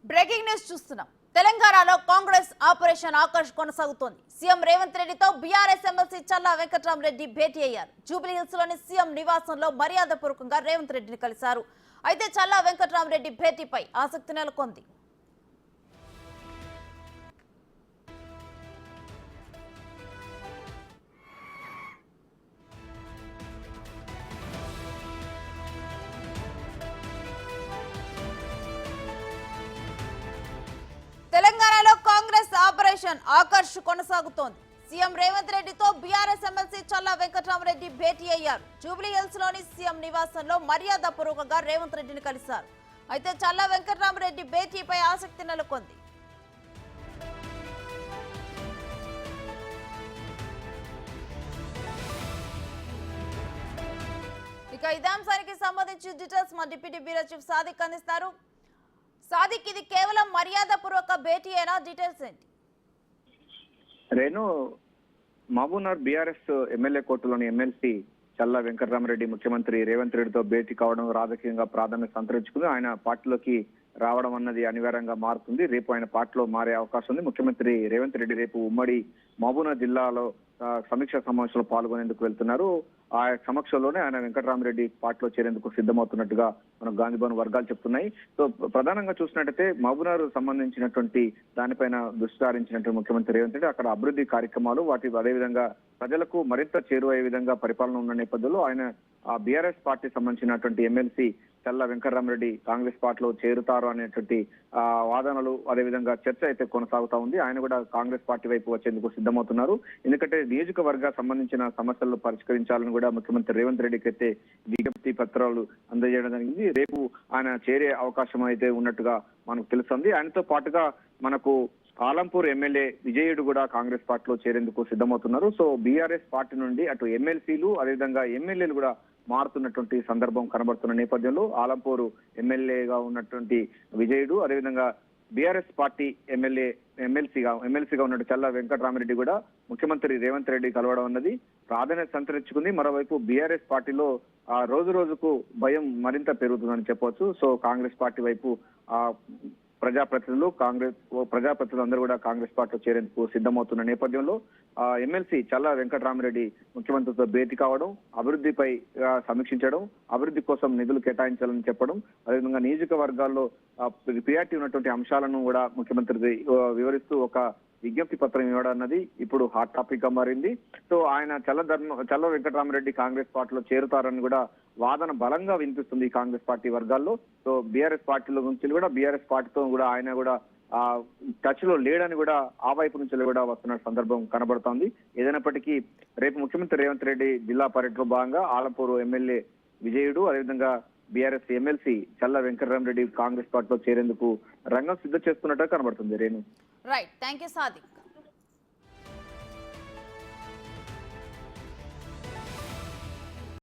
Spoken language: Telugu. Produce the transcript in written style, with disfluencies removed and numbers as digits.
బ్రేకింగ్ న్యూస్ చూస్తున్నాం. తెలంగాణలో కాంగ్రెస్ ఆపరేషన్ ఆకర్ష్ కొనసాగుతోంది. సీఎం రేవంత్ రెడ్డితో బీఆర్ఎస్ ఎమ్మెల్సీ చల్లా వెంకట్రామరెడ్డి భేటీ అయ్యారు. జూబ్లీ హిల్స్ లోని సీఎం నివాసంలో మర్యాదపూర్వకంగా రేవంత్ రెడ్డిని కలిశారు. అయితే చల్లా వెంకట్రామరెడ్డి భేటీపై ఆసక్తి నెలకొంది. తెలంగాణలో కాంగ్రెస్ ఆపరేషన్ ఆకర్ష్ కొనసాగుతోంది. సీఎం రేవంత్ రెడ్డితో బీఆర్ఎస్ ఎమ్మెల్సీ చల్లా వెంకట్రామరెడ్డి భేటీ అయ్యారు. జూబ్లీ హిల్స్ లోని సీఎం నివాసంలో మర్యాదపూర్వకంగా రేవంత్ రెడ్డిని కలిశారు. అయితే చల్లా వెంకట్రామరెడ్డి భేటీపై ఆసక్తి నెలకొంది. ఇక ఇదే అంశానికి సంబంధించి డీటెయిల్స్ మా డిప్యూటీ బ్యూరో చీఫ్ సాదిక్ అందిస్తారు. సాదిక్, ఇది కేవలం మర్యాదపూర్వక భేటీ అయినా డీటెయిల్స్ ఏంటి? Renu, Mahabubnagar BRS MLA కోర్టులోని MLC చల్లా వెంకట్రామరెడ్డి ముఖ్యమంత్రి రేవంత్ రెడ్డితో భేటీ కావడం రాజకీయంగా ప్రాధాన్యత సంతరించుకుంది. ఆయన పార్టీలోకి రావడం అన్నది అనివార్యంగా మారుతుంది. రేపు ఆయన పార్టీలో మారే అవకాశం ఉంది. ముఖ్యమంత్రి రేవంత్ రెడ్డి రేపు ఉమ్మడి మహబూబ్నగర్ జిల్లాలో సమీక్షా సమావేశంలో పాల్గొనేందుకు వెళ్తున్నారు. ఆ సమక్షంలోనే ఆయన వెంకట్రామరెడ్డి పార్టీలో చేరేందుకు సిద్ధమవుతున్నట్టుగా మన గాంధీభవన్ వర్గాలు చెప్తున్నాయి. సో ప్రధానంగా చూసినట్టయితే మహబూబ్నగర్ సంబంధించినటువంటి దానిపైన దృష్టి సారించినటువంటి ముఖ్యమంత్రి రేవంత్ రెడ్డి అక్కడ అభివృద్ధి కార్యక్రమాలు వాటి అదేవిధంగా ప్రజలకు మరింత చేరువయ్యే విధంగా పరిపాలన ఉన్న నేపథ్యంలో ఆయన ఆ బీఆర్ఎస్ పార్టీ సంబంధించినటువంటి ఎమ్మెల్సీ చల్లా వెంకట్రామరెడ్డి కాంగ్రెస్ పార్టీలో చేరుతారు అనేటువంటి వాదనలు అదేవిధంగా చర్చ అయితే కొనసాగుతా ఉంది. ఆయన కూడా కాంగ్రెస్ పార్టీ వైపు వచ్చేందుకు సిద్ధమవుతున్నారు. ఎందుకంటే నియోజకవర్గ సంబంధించిన సమస్యలను పరిష్కరించాలని కూడా ముఖ్యమంత్రి రేవంత్ రెడ్డికి అయితే విజ్ఞప్తి పత్రాలు అందజేయడం జరిగింది. రేపు ఆయన చేరే అవకాశం అయితే ఉన్నట్టుగా మనకు తెలుస్తుంది. ఆయనతో పాటుగా మనకు ఆలంపూర్ ఎమ్మెల్యే విజయుడు కూడా కాంగ్రెస్ పార్టీలో చేరేందుకు సిద్ధమవుతున్నారు. సో బీఆర్ఎస్ పార్టీ నుండి అటు ఎమ్మెల్సీలు అదేవిధంగా ఎమ్మెల్యేలు కూడా మారుతున్నటువంటి సందర్భం కనబడుతున్న నేపథ్యంలో ఆలంపూర్ ఎమ్మెల్యేగా ఉన్నటువంటి విజయుడు అదేవిధంగా బీఆర్ఎస్ పార్టీ ఎమ్మెల్సీగా ఉన్నట్టు చల్లా వెంకట్రామరెడ్డి కూడా ముఖ్యమంత్రి రేవంత్ రెడ్డి కలవడం అన్నది ప్రాధాన్యత సంతరించుకుంది. మరోవైపు బీఆర్ఎస్ పార్టీలో రోజు రోజుకు భయం మరింత పెరుగుతుందని చెప్పవచ్చు. సో కాంగ్రెస్ పార్టీ వైపు ప్రజాప్రతినిధులు అందరూ కూడా కాంగ్రెస్ పార్టీలో చేరేందుకు సిద్ధమవుతున్న నేపథ్యంలో ఎమ్మెల్సీ చల్లా వెంకట్రామరెడ్డి ముఖ్యమంత్రితో భేటీ కావడం, అభివృద్ధిపై సమీక్షించడం, అభివృద్ధి కోసం నిధులు కేటాయించాలని చెప్పడం, అదేవిధంగా నియోజకవర్గాల్లో ప్రియారిటీ ఉన్నటువంటి అంశాలను కూడా ముఖ్యమంత్రి వివరిస్తూ ఒక విజ్ఞప్తి పత్రం ఇవ్వడం అన్నది ఇప్పుడు హాట్ టాపిక్ గా మారింది. సో ఆయన చల్లా వెంకట్రామరెడ్డి కాంగ్రెస్ పార్టీలో చేరుతారని కూడా వాదన బలంగా వినిపిస్తుంది కాంగ్రెస్ పార్టీ వర్గాల్లో. సో బీఆర్ఎస్ పార్టీలో నుంచి కూడా బీఆర్ఎస్ పార్టీతో కూడా ఆయన కూడా టచ్ లో లేడని కూడా ఆ వైపు నుంచి కూడా వస్తున్న సందర్భం కనబడుతోంది. ఏదైనప్పటికీ రేపు ముఖ్యమంత్రి రేవంత్ రెడ్డి జిల్లా పర్యటనలో భాగంగా ఆలంపూర్ ఎమ్మెల్యే విజయుడు అదేవిధంగా బీఆర్ఎస్ ఎమ్మెల్సీ చల్లా వెంకట్రామరెడ్డి కాంగ్రెస్ పార్టీలో చేరేందుకు రంగం సిద్ధం చేస్తున్నట్టుగా కనబడుతుంది. Renu, right, thank you Sadiq.